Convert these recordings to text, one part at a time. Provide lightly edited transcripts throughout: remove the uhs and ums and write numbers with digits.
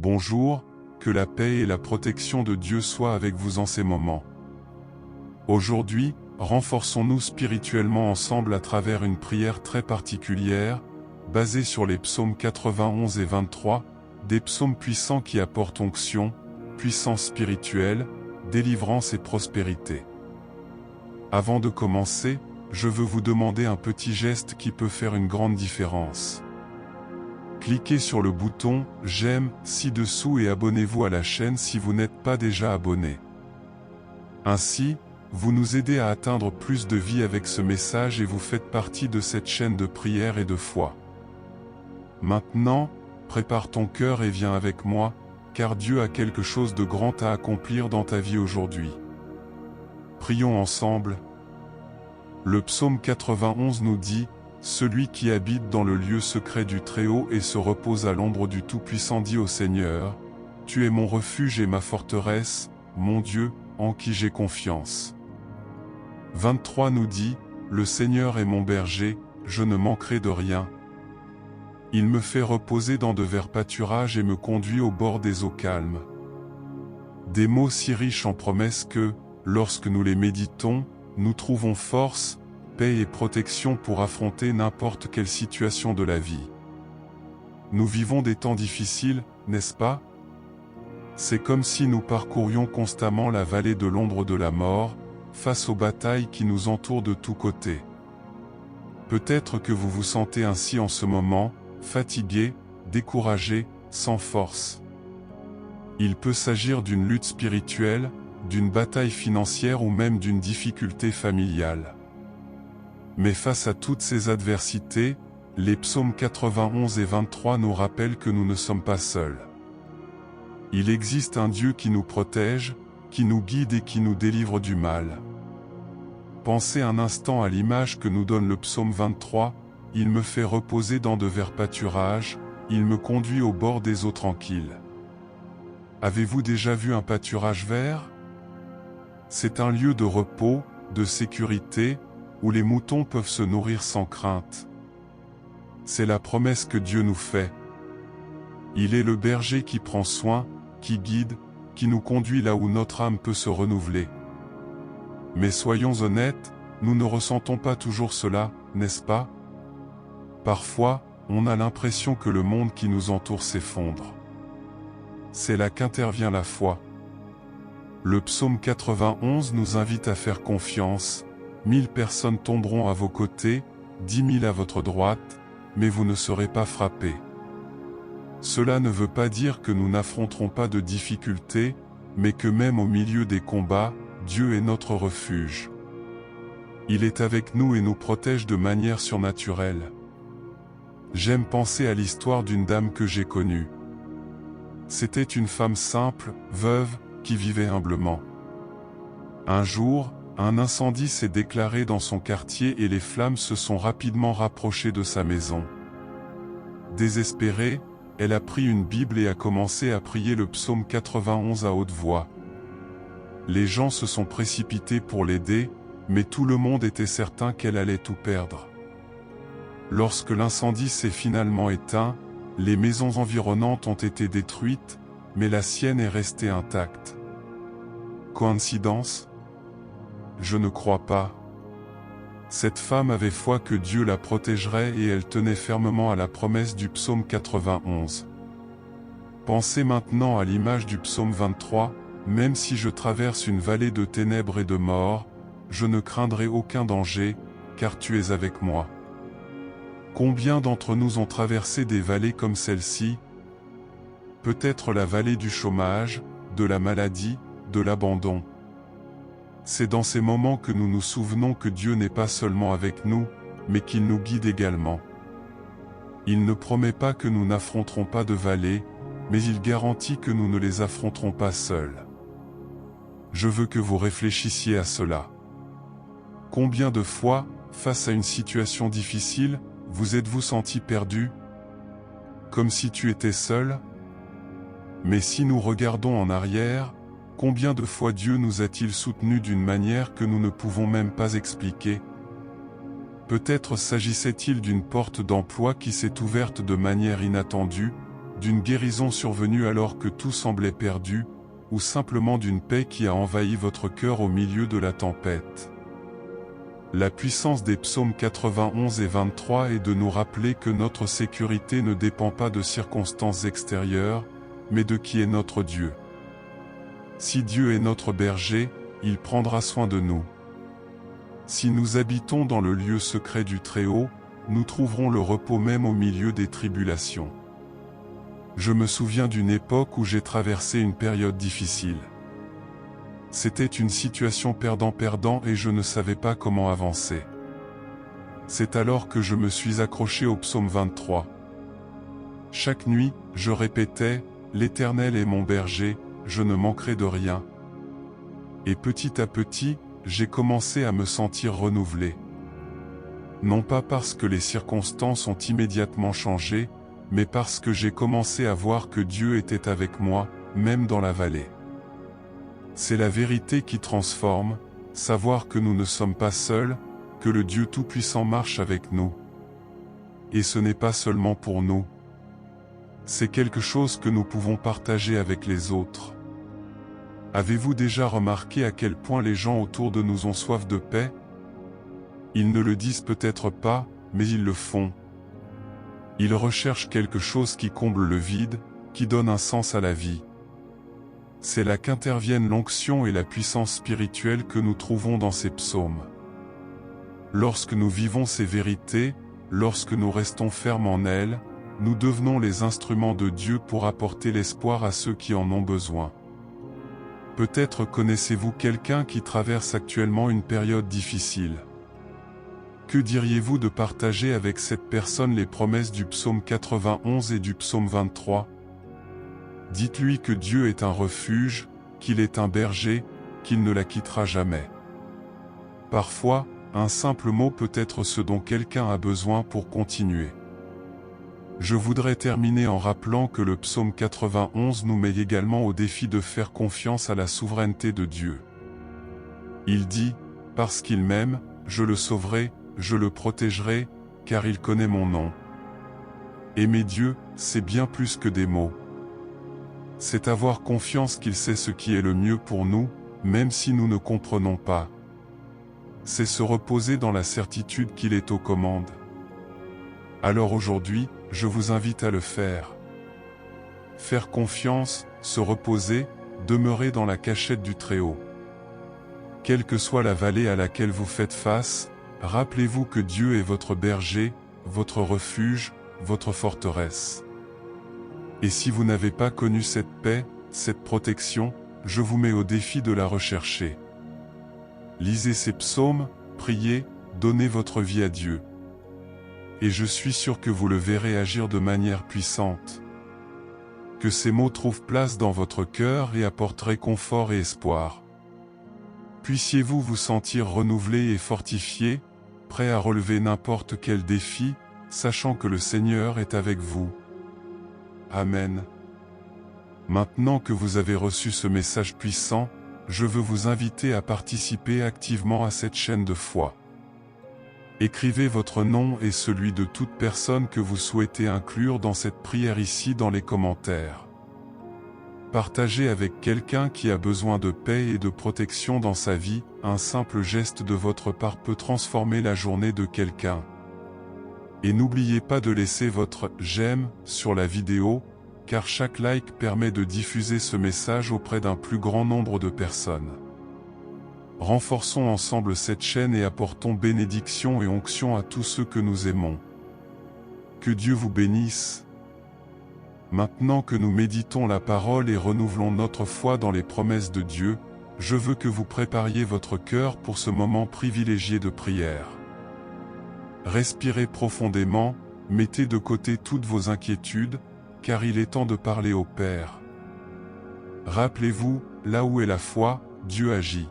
Bonjour, que la paix et la protection de Dieu soient avec vous en ces moments. Aujourd'hui, renforçons-nous spirituellement ensemble à travers une prière très particulière, basée sur les psaumes 91 et 23, des psaumes puissants qui apportent onction, puissance spirituelle, délivrance et prospérité. Avant de commencer, je veux vous demander un petit geste qui peut faire une grande différence. Cliquez sur le bouton « J'aime » ci-dessous et abonnez-vous à la chaîne si vous n'êtes pas déjà abonné. Ainsi, vous nous aidez à atteindre plus de vie avec ce message et vous faites partie de cette chaîne de prière et de foi. Maintenant, prépare ton cœur et viens avec moi, car Dieu a quelque chose de grand à accomplir dans ta vie aujourd'hui. Prions ensemble. Le psaume 91 nous dit « Celui qui habite dans le lieu secret du Très-Haut et se repose à l'ombre du Tout-Puissant dit au Seigneur, « Tu es mon refuge et ma forteresse, mon Dieu, en qui j'ai confiance. » 23 nous dit « Le Seigneur est mon berger, je ne manquerai de rien. Il me fait reposer dans de verts pâturages et me conduit au bord des eaux calmes. » Des mots si riches en promesses que, lorsque nous les méditons, nous trouvons force, paix et protection pour affronter n'importe quelle situation de la vie. Nous vivons des temps difficiles, n'est-ce pas? C'est comme si nous parcourions constamment la vallée de l'ombre de la mort, face aux batailles qui nous entourent de tous côtés. Peut-être que vous vous sentez ainsi en ce moment, fatigué, découragé, sans force. Il peut s'agir d'une lutte spirituelle, d'une bataille financière ou même d'une difficulté familiale. Mais face à toutes ces adversités, les psaumes 91 et 23 nous rappellent que nous ne sommes pas seuls. Il existe un Dieu qui nous protège, qui nous guide et qui nous délivre du mal. Pensez un instant à l'image que nous donne le psaume 23, « Il me fait reposer dans de verts pâturages, il me conduit au bord des eaux tranquilles. » Avez-vous déjà vu un pâturage vert? C'est un lieu de repos, de sécurité, où les moutons peuvent se nourrir sans crainte. C'est la promesse que Dieu nous fait. Il est le berger qui prend soin, qui guide, qui nous conduit là où notre âme peut se renouveler. Mais soyons honnêtes, nous ne ressentons pas toujours cela, n'est-ce pas? Parfois, on a l'impression que le monde qui nous entoure s'effondre. C'est là qu'intervient la foi. Le psaume 91 nous invite à faire confiance. 1000 personnes tomberont à vos côtés, 10 000 à votre droite, mais vous ne serez pas frappés. Cela ne veut pas dire que nous n'affronterons pas de difficultés, mais que même au milieu des combats, Dieu est notre refuge. Il est avec nous et nous protège de manière surnaturelle. J'aime penser à l'histoire d'une dame que j'ai connue. C'était une femme simple, veuve, qui vivait humblement. Un jour, un incendie s'est déclaré dans son quartier et les flammes se sont rapidement rapprochées de sa maison. Désespérée, elle a pris une Bible et a commencé à prier le psaume 91 à haute voix. Les gens se sont précipités pour l'aider, mais tout le monde était certain qu'elle allait tout perdre. Lorsque l'incendie s'est finalement éteint, les maisons environnantes ont été détruites, mais la sienne est restée intacte. Coïncidence? Je ne crois pas. Cette femme avait foi que Dieu la protégerait et elle tenait fermement à la promesse du psaume 91. Pensez maintenant à l'image du psaume 23, « Même si je traverse une vallée de ténèbres et de mort, je ne craindrai aucun danger, car tu es avec moi. » Combien d'entre nous ont traversé des vallées comme celle-ci? Peut-être la vallée du chômage, de la maladie, de l'abandon. C'est dans ces moments que nous nous souvenons que Dieu n'est pas seulement avec nous, mais qu'il nous guide également. Il ne promet pas que nous n'affronterons pas de vallées, mais il garantit que nous ne les affronterons pas seuls. Je veux que vous réfléchissiez à cela. Combien de fois, face à une situation difficile, vous êtes-vous senti perdu? Comme si tu étais seul? Mais si nous regardons en arrière, combien de fois Dieu nous a-t-il soutenus d'une manière que nous ne pouvons même pas expliquer? Peut-être s'agissait-il d'une porte d'emploi qui s'est ouverte de manière inattendue, d'une guérison survenue alors que tout semblait perdu, ou simplement d'une paix qui a envahi votre cœur au milieu de la tempête. La puissance des psaumes 91 et 23 est de nous rappeler que notre sécurité ne dépend pas de circonstances extérieures, mais de qui est notre Dieu. Si Dieu est notre berger, il prendra soin de nous. Si nous habitons dans le lieu secret du Très-Haut, nous trouverons le repos même au milieu des tribulations. Je me souviens d'une époque où j'ai traversé une période difficile. C'était une situation perdant-perdant et je ne savais pas comment avancer. C'est alors que je me suis accroché au psaume 23. Chaque nuit, je répétais, « L'Éternel est mon berger, je ne manquerai de rien. » Et petit à petit, j'ai commencé à me sentir renouvelé. Non pas parce que les circonstances ont immédiatement changé, mais parce que j'ai commencé à voir que Dieu était avec moi, même dans la vallée. C'est la vérité qui transforme, savoir que nous ne sommes pas seuls, que le Dieu Tout-Puissant marche avec nous. Et ce n'est pas seulement pour nous. C'est quelque chose que nous pouvons partager avec les autres. Avez-vous déjà remarqué à quel point les gens autour de nous ont soif de paix? Ils ne le disent peut-être pas, mais ils le font. Ils recherchent quelque chose qui comble le vide, qui donne un sens à la vie. C'est là qu'interviennent l'onction et la puissance spirituelle que nous trouvons dans ces psaumes. Lorsque nous vivons ces vérités, lorsque nous restons fermes en elles, nous devenons les instruments de Dieu pour apporter l'espoir à ceux qui en ont besoin. Peut-être connaissez-vous quelqu'un qui traverse actuellement une période difficile. Que diriez-vous de partager avec cette personne les promesses du psaume 91 et du psaume 23? Dites-lui que Dieu est un refuge, qu'il est un berger, qu'il ne la quittera jamais. Parfois, un simple mot peut être ce dont quelqu'un a besoin pour continuer. Je voudrais terminer en rappelant que le psaume 91 nous met également au défi de faire confiance à la souveraineté de Dieu. Il dit, « Parce qu'il m'aime, je le sauverai, je le protégerai, car il connaît mon nom. » Aimer Dieu, c'est bien plus que des mots. C'est avoir confiance qu'il sait ce qui est le mieux pour nous, même si nous ne comprenons pas. C'est se reposer dans la certitude qu'il est aux commandes. Alors aujourd'hui, je vous invite à le faire. Faire confiance, se reposer, demeurer dans la cachette du Très-Haut. Quelle que soit la vallée à laquelle vous faites face, rappelez-vous que Dieu est votre berger, votre refuge, votre forteresse. Et si vous n'avez pas connu cette paix, cette protection, je vous mets au défi de la rechercher. Lisez ces psaumes, priez, donnez votre vie à Dieu. Et je suis sûr que vous le verrez agir de manière puissante. Que ces mots trouvent place dans votre cœur et apportent réconfort et espoir. Puissiez-vous vous sentir renouvelé et fortifié, prêt à relever n'importe quel défi, sachant que le Seigneur est avec vous. Amen. Maintenant que vous avez reçu ce message puissant, je veux vous inviter à participer activement à cette chaîne de foi. Écrivez votre nom et celui de toute personne que vous souhaitez inclure dans cette prière ici dans les commentaires. Partagez avec quelqu'un qui a besoin de paix et de protection dans sa vie, un simple geste de votre part peut transformer la journée de quelqu'un. Et n'oubliez pas de laisser votre « j'aime » sur la vidéo, car chaque like permet de diffuser ce message auprès d'un plus grand nombre de personnes. Renforçons ensemble cette chaîne et apportons bénédiction et onction à tous ceux que nous aimons. Que Dieu vous bénisse. Maintenant que nous méditons la parole et renouvelons notre foi dans les promesses de Dieu, je veux que vous prépariez votre cœur pour ce moment privilégié de prière. Respirez profondément, mettez de côté toutes vos inquiétudes, car il est temps de parler au Père. Rappelez-vous, là où est la foi, Dieu agit.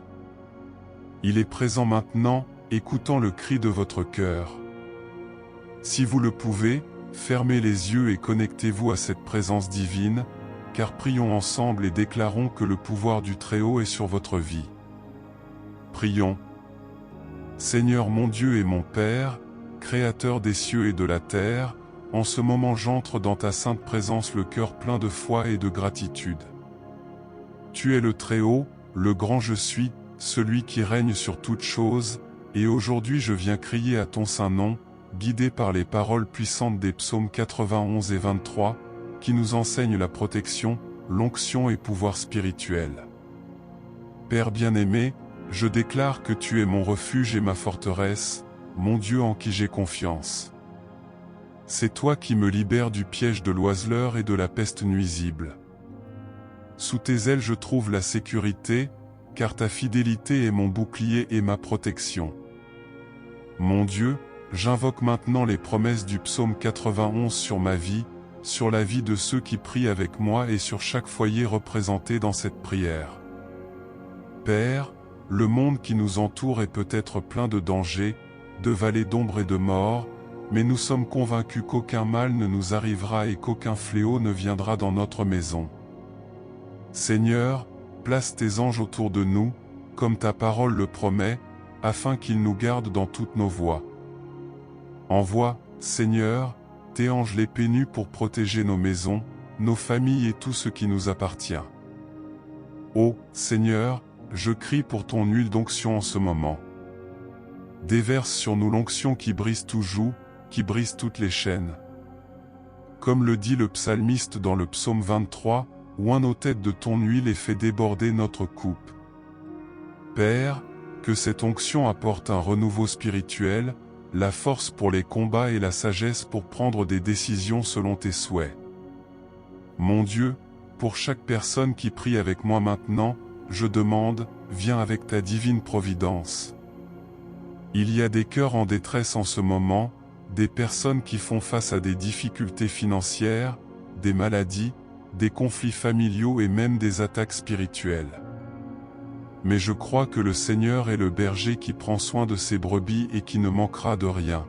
Il est présent maintenant, écoutant le cri de votre cœur. Si vous le pouvez, fermez les yeux et connectez-vous à cette présence divine, car prions ensemble et déclarons que le pouvoir du Très-Haut est sur votre vie. Prions. Seigneur mon Dieu et mon Père, Créateur des cieux et de la terre, en ce moment j'entre dans ta sainte présence le cœur plein de foi et de gratitude. Tu es le Très-Haut, le grand je suis, celui qui règne sur toutes choses, et aujourd'hui je viens crier à ton saint nom, guidé par les paroles puissantes des psaumes 91 et 23, qui nous enseignent la protection, l'onction et pouvoir spirituel. Père bien-aimé, je déclare que tu es mon refuge et ma forteresse, mon Dieu en qui j'ai confiance. C'est toi qui me libères du piège de l'oiseleur et de la peste nuisible. Sous tes ailes je trouve la sécurité, car ta fidélité est mon bouclier et ma protection. Mon Dieu, j'invoque maintenant les promesses du psaume 91 sur ma vie, sur la vie de ceux qui prient avec moi et sur chaque foyer représenté dans cette prière. Père, le monde qui nous entoure est peut-être plein de dangers, de vallées d'ombre et de mort, mais nous sommes convaincus qu'aucun mal ne nous arrivera et qu'aucun fléau ne viendra dans notre maison. Seigneur, place tes anges autour de nous, comme ta parole le promet, afin qu'ils nous gardent dans toutes nos voies. Envoie, Seigneur, tes anges les nus pour protéger nos maisons, nos familles et tout ce qui nous appartient. Ô Seigneur, je crie pour ton huile d'onction en ce moment. Déverse sur nous l'onction qui brise tout joug, qui brise toutes les chaînes. Comme le dit le psalmiste dans le psaume 23, oins nos têtes de ton huile et fais déborder notre coupe. Père, que cette onction apporte un renouveau spirituel, la force pour les combats et la sagesse pour prendre des décisions selon tes souhaits. Mon Dieu, pour chaque personne qui prie avec moi maintenant, je demande, viens avec ta divine providence. Il y a des cœurs en détresse en ce moment, des personnes qui font face à des difficultés financières, des maladies, des conflits familiaux et même des attaques spirituelles. Mais je crois que le Seigneur est le berger qui prend soin de ses brebis et qui ne manquera de rien.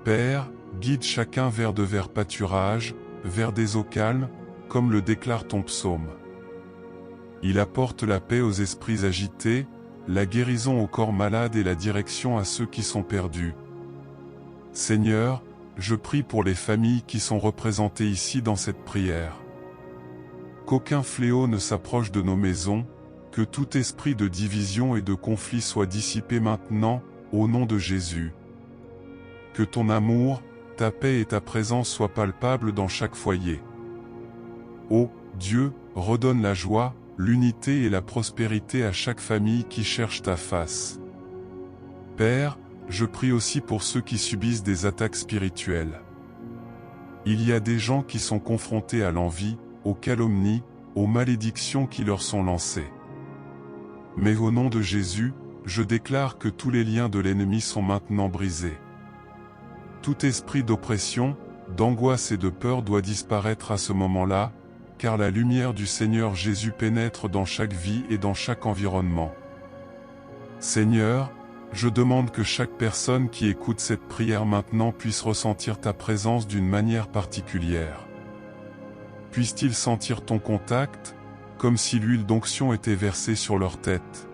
Père, guide chacun vers de verts pâturages, vers des eaux calmes, comme le déclare ton psaume. Il apporte la paix aux esprits agités, la guérison aux corps malades et la direction à ceux qui sont perdus. Seigneur, je prie pour les familles qui sont représentées ici dans cette prière. Qu'aucun fléau ne s'approche de nos maisons, que tout esprit de division et de conflit soit dissipé maintenant, au nom de Jésus. Que ton amour, ta paix et ta présence soient palpables dans chaque foyer. Ô Dieu, redonne la joie, l'unité et la prospérité à chaque famille qui cherche ta face. Père, je prie aussi pour ceux qui subissent des attaques spirituelles. Il y a des gens qui sont confrontés à l'envie, aux calomnies, aux malédictions qui leur sont lancées. Mais au nom de Jésus, je déclare que tous les liens de l'ennemi sont maintenant brisés. Tout esprit d'oppression, d'angoisse et de peur doit disparaître à ce moment-là, car la lumière du Seigneur Jésus pénètre dans chaque vie et dans chaque environnement. Seigneur, je demande que chaque personne qui écoute cette prière maintenant puisse ressentir ta présence d'une manière particulière. Puissent-ils sentir ton contact, comme si l'huile d'onction était versée sur leur tête.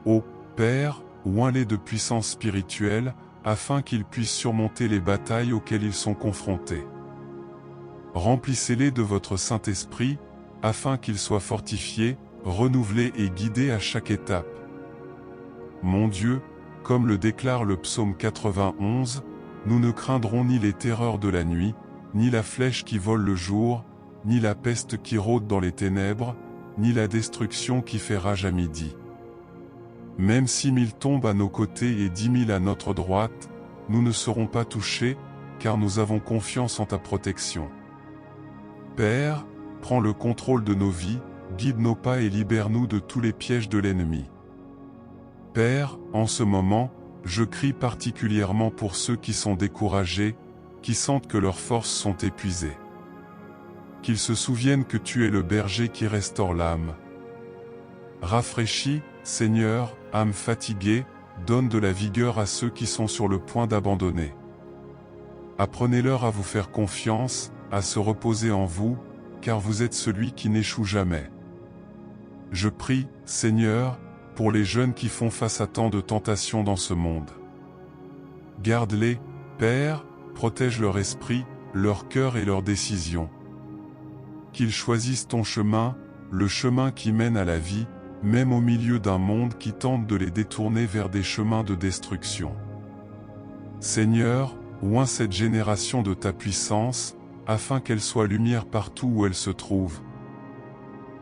Ô Père, oins-les de puissance spirituelle, afin qu'ils puissent surmonter les batailles auxquelles ils sont confrontés. Remplissez-les de votre Saint-Esprit, afin qu'ils soient fortifiés, renouvelés et guidés à chaque étape. Mon Dieu, comme le déclare le psaume 91, nous ne craindrons ni les terreurs de la nuit, ni la flèche qui vole le jour, ni la peste qui rôde dans les ténèbres, ni la destruction qui fait rage à midi. Même 6000 tombent à nos côtés et 10 000 à notre droite, nous ne serons pas touchés, car nous avons confiance en ta protection. Père, prends le contrôle de nos vies, guide nos pas et libère-nous de tous les pièges de l'ennemi. Père, en ce moment, je crie particulièrement pour ceux qui sont découragés, qui sentent que leurs forces sont épuisées. Qu'ils se souviennent que tu es le berger qui restaure l'âme. Rafraîchis, Seigneur, âme fatiguée, donne de la vigueur à ceux qui sont sur le point d'abandonner. Apprenez-leur à vous faire confiance, à se reposer en vous, car vous êtes celui qui n'échoue jamais. Je prie, Seigneur, pour les jeunes qui font face à tant de tentations dans ce monde. Garde-les, Père, protège leur esprit, leur cœur et leurs décisions. Qu'ils choisissent ton chemin, le chemin qui mène à la vie, même au milieu d'un monde qui tente de les détourner vers des chemins de destruction. Seigneur, oins cette génération de ta puissance, afin qu'elle soit lumière partout où elle se trouve.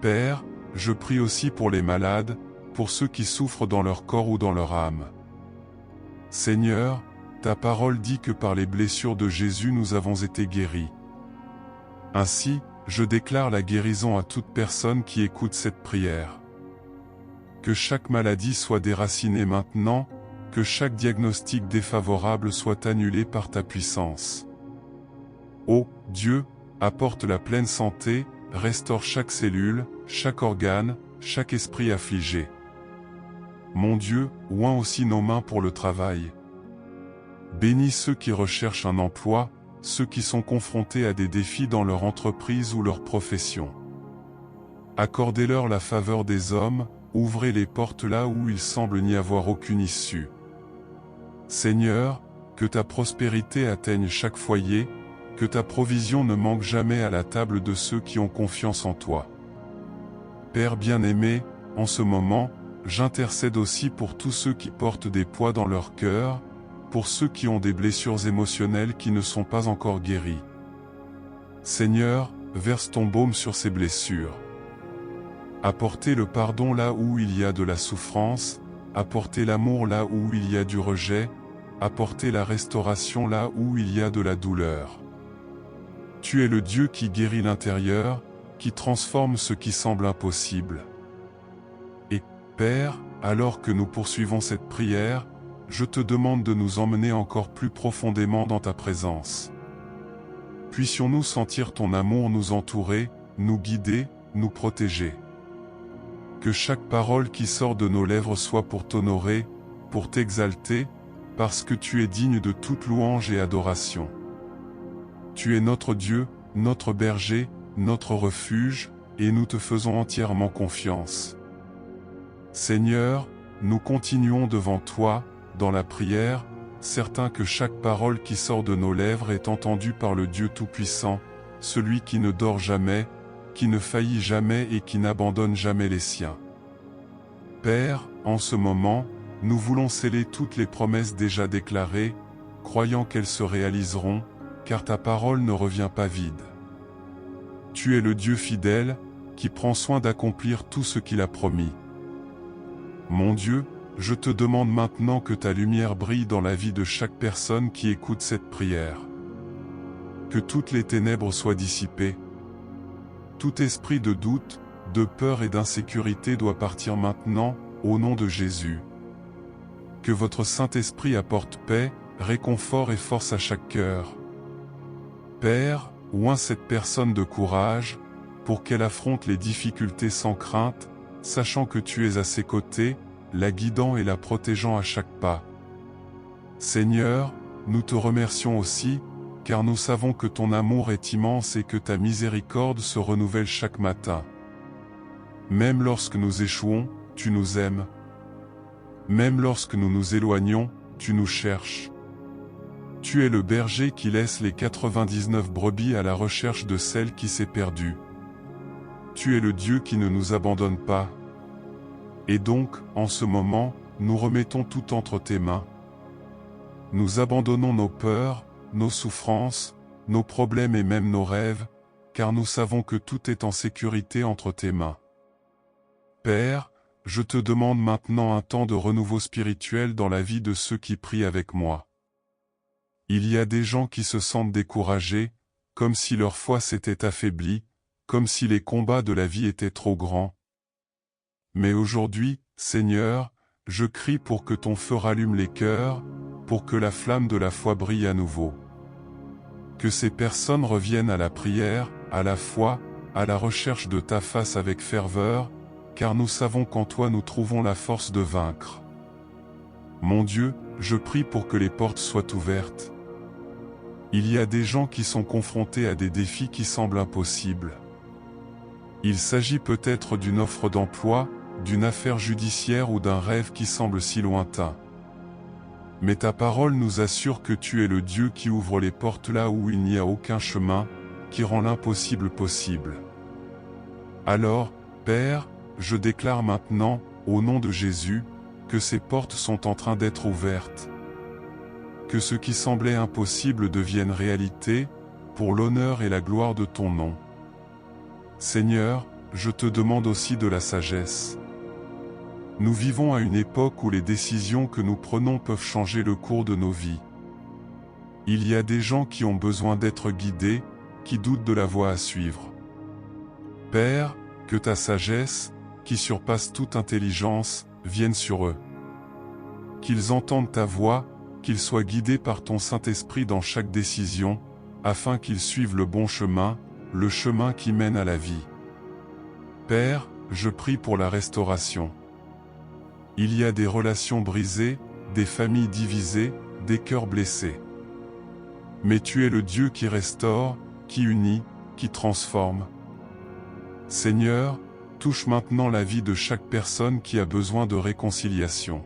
Père, je prie aussi pour les malades, pour ceux qui souffrent dans leur corps ou dans leur âme. Seigneur, ta parole dit que par les blessures de Jésus nous avons été guéris. Ainsi, je déclare la guérison à toute personne qui écoute cette prière. Que chaque maladie soit déracinée maintenant, que chaque diagnostic défavorable soit annulé par ta puissance. Ô Dieu, apporte la pleine santé, restaure chaque cellule, chaque organe, chaque esprit affligé. Mon Dieu, oins aussi nos mains pour le travail. Bénis ceux qui recherchent un emploi, ceux qui sont confrontés à des défis dans leur entreprise ou leur profession. Accordez-leur la faveur des hommes, ouvrez les portes là où il semble n'y avoir aucune issue. Seigneur, que ta prospérité atteigne chaque foyer, que ta provision ne manque jamais à la table de ceux qui ont confiance en toi. Père bien-aimé, en ce moment, j'intercède aussi pour tous ceux qui portent des poids dans leur cœur, pour ceux qui ont des blessures émotionnelles qui ne sont pas encore guéries. Seigneur, verse ton baume sur ces blessures. Apportez le pardon là où il y a de la souffrance, apportez l'amour là où il y a du rejet, apportez la restauration là où il y a de la douleur. Tu es le Dieu qui guérit l'intérieur, qui transforme ce qui semble impossible. Et, Père, alors que nous poursuivons cette prière, je te demande de nous emmener encore plus profondément dans ta présence. Puissions-nous sentir ton amour nous entourer, nous guider, nous protéger. Que chaque parole qui sort de nos lèvres soit pour t'honorer, pour t'exalter, parce que tu es digne de toute louange et adoration. Tu es notre Dieu, notre berger, notre refuge, et nous te faisons entièrement confiance. Seigneur, nous continuons devant toi, dans la prière, certains que chaque parole qui sort de nos lèvres est entendue par le Dieu Tout-Puissant, celui qui ne dort jamais, qui ne faillit jamais et qui n'abandonne jamais les siens. Père, en ce moment, nous voulons sceller toutes les promesses déjà déclarées, croyant qu'elles se réaliseront, car ta parole ne revient pas vide. Tu es le Dieu fidèle, qui prend soin d'accomplir tout ce qu'il a promis. Mon Dieu, je te demande maintenant que ta lumière brille dans la vie de chaque personne qui écoute cette prière. Que toutes les ténèbres soient dissipées. Tout esprit de doute, de peur et d'insécurité doit partir maintenant, au nom de Jésus. Que votre Saint-Esprit apporte paix, réconfort et force à chaque cœur. Père, oins cette personne de courage, pour qu'elle affronte les difficultés sans crainte, sachant que tu es à ses côtés, la guidant et la protégeant à chaque pas. Seigneur, nous te remercions aussi, car nous savons que ton amour est immense et que ta miséricorde se renouvelle chaque matin. Même lorsque nous échouons, tu nous aimes. Même lorsque nous nous éloignons, tu nous cherches. Tu es le berger qui laisse les 99 brebis à la recherche de celle qui s'est perdue. Tu es le Dieu qui ne nous abandonne pas. Et donc, en ce moment, nous remettons tout entre tes mains. Nous abandonnons nos peurs, nos souffrances, nos problèmes et même nos rêves, car nous savons que tout est en sécurité entre tes mains. Père, je te demande maintenant un temps de renouveau spirituel dans la vie de ceux qui prient avec moi. Il y a des gens qui se sentent découragés, comme si leur foi s'était affaiblie, comme si les combats de la vie étaient trop grands. Mais aujourd'hui, Seigneur, je crie pour que ton feu rallume les cœurs, pour que la flamme de la foi brille à nouveau. Que ces personnes reviennent à la prière, à la foi, à la recherche de ta face avec ferveur, car nous savons qu'en toi nous trouvons la force de vaincre. Mon Dieu, je prie pour que les portes soient ouvertes. Il y a des gens qui sont confrontés à des défis qui semblent impossibles. Il s'agit peut-être d'une offre d'emploi, d'une affaire judiciaire ou d'un rêve qui semble si lointain. Mais ta parole nous assure que tu es le Dieu qui ouvre les portes là où il n'y a aucun chemin, qui rend l'impossible possible. Alors, Père, je déclare maintenant, au nom de Jésus, que ces portes sont en train d'être ouvertes. Que ce qui semblait impossible devienne réalité, pour l'honneur et la gloire de ton nom. Seigneur, je te demande aussi de la sagesse. Nous vivons à une époque où les décisions que nous prenons peuvent changer le cours de nos vies. Il y a des gens qui ont besoin d'être guidés, qui doutent de la voie à suivre. Père, que ta sagesse, qui surpasse toute intelligence, vienne sur eux. Qu'ils entendent ta voix, qu'ils soient guidés par ton Saint-Esprit dans chaque décision, afin qu'ils suivent le bon chemin, le chemin qui mène à la vie. Père, je prie pour la restauration. Il y a des relations brisées, des familles divisées, des cœurs blessés. Mais tu es le Dieu qui restaure, qui unit, qui transforme. Seigneur, touche maintenant la vie de chaque personne qui a besoin de réconciliation.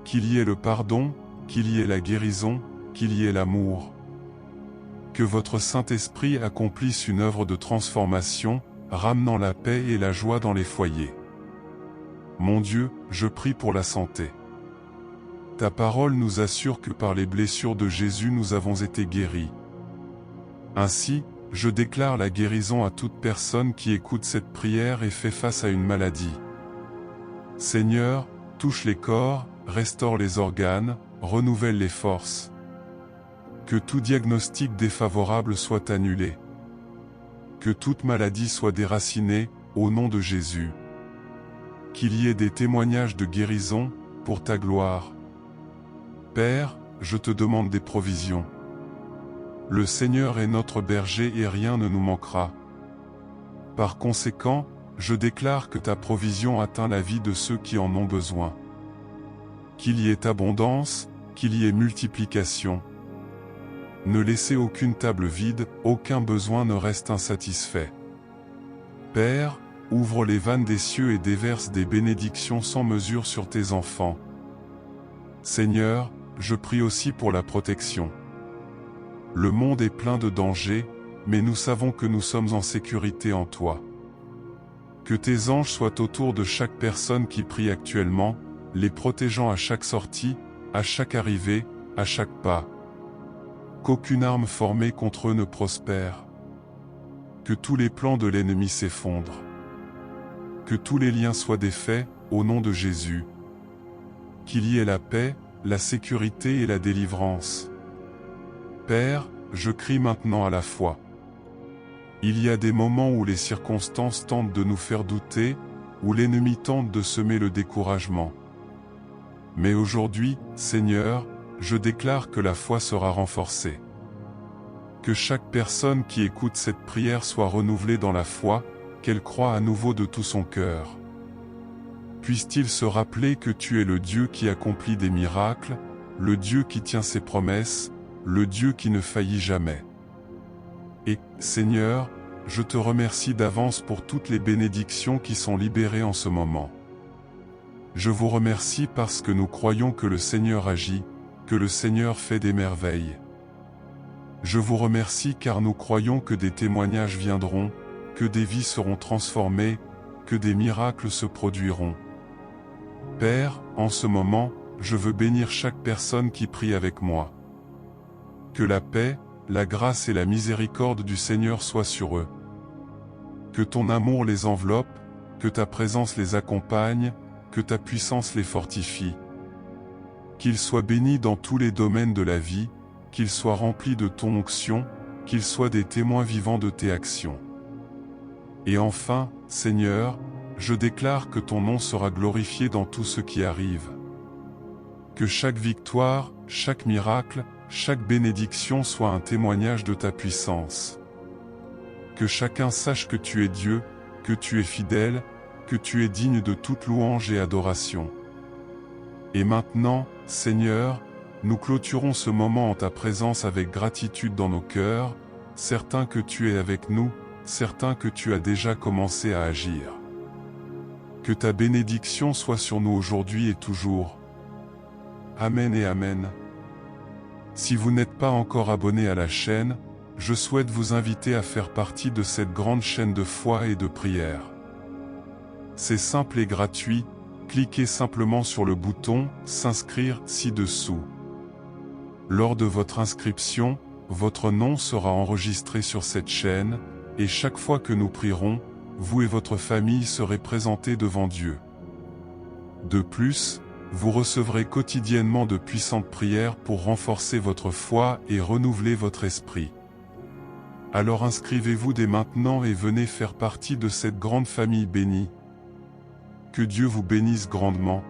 Qu'il y ait le pardon, qu'il y ait la guérison, qu'il y ait l'amour. Que votre Saint-Esprit accomplisse une œuvre de transformation, ramenant la paix et la joie dans les foyers. Mon Dieu, je prie pour la santé. Ta parole nous assure que par les blessures de Jésus nous avons été guéris. Ainsi, je déclare la guérison à toute personne qui écoute cette prière et fait face à une maladie. Seigneur, touche les corps, restaure les organes, renouvelle les forces. Que tout diagnostic défavorable soit annulé. Que toute maladie soit déracinée, au nom de Jésus. Qu'il y ait des témoignages de guérison, pour ta gloire. Père, je te demande des provisions. Le Seigneur est notre berger et rien ne nous manquera. Par conséquent, je déclare que ta provision atteint la vie de ceux qui en ont besoin. Qu'il y ait abondance, qu'il y ait multiplication. Ne laissez aucune table vide, aucun besoin ne reste insatisfait. Père, ouvre les vannes des cieux et déverse des bénédictions sans mesure sur tes enfants. Seigneur, je prie aussi pour la protection. Le monde est plein de dangers, mais nous savons que nous sommes en sécurité en toi. Que tes anges soient autour de chaque personne qui prie actuellement, les protégeant à chaque sortie, à chaque arrivée, à chaque pas. Qu'aucune arme formée contre eux ne prospère. Que tous les plans de l'ennemi s'effondrent. Que tous les liens soient défaits, au nom de Jésus. Qu'il y ait la paix, la sécurité et la délivrance. Père, je crie maintenant à la foi. Il y a des moments où les circonstances tentent de nous faire douter, où l'ennemi tente de semer le découragement. Mais aujourd'hui, Seigneur, je déclare que la foi sera renforcée. Que chaque personne qui écoute cette prière soit renouvelée dans la foi, qu'elle croie à nouveau de tout son cœur. Puisse-t-il se rappeler que tu es le Dieu qui accomplit des miracles, le Dieu qui tient ses promesses, le Dieu qui ne faillit jamais. Et, Seigneur, je te remercie d'avance pour toutes les bénédictions qui sont libérées en ce moment. Je vous remercie parce que nous croyons que le Seigneur agit, que le Seigneur fait des merveilles. Je vous remercie car nous croyons que des témoignages viendront, que des vies seront transformées, que des miracles se produiront. Père, en ce moment, je veux bénir chaque personne qui prie avec moi. Que la paix, la grâce et la miséricorde du Seigneur soient sur eux. Que ton amour les enveloppe, que ta présence les accompagne, que ta puissance les fortifie. Qu'ils soient bénis dans tous les domaines de la vie, qu'ils soient remplis de ton onction, qu'ils soient des témoins vivants de tes actions. Et enfin, Seigneur, je déclare que ton nom sera glorifié dans tout ce qui arrive. Que chaque victoire, chaque miracle, chaque bénédiction soit un témoignage de ta puissance. Que chacun sache que tu es Dieu, que tu es fidèle, que tu es digne de toute louange et adoration. Et maintenant, Seigneur, nous clôturons ce moment en ta présence avec gratitude dans nos cœurs, certains que tu es avec nous, certains que tu as déjà commencé à agir. Que ta bénédiction soit sur nous aujourd'hui et toujours. Amen et Amen. Si vous n'êtes pas encore abonné à la chaîne, je souhaite vous inviter à faire partie de cette grande chaîne de foi et de prière. C'est simple et gratuit, cliquez simplement sur le bouton « S'inscrire » ci-dessous. Lors de votre inscription, votre nom sera enregistré sur cette chaîne, et chaque fois que nous prierons, vous et votre famille serez présentés devant Dieu. De plus, vous recevrez quotidiennement de puissantes prières pour renforcer votre foi et renouveler votre esprit. Alors inscrivez-vous dès maintenant et venez faire partie de cette grande famille bénie. Que Dieu vous bénisse grandement.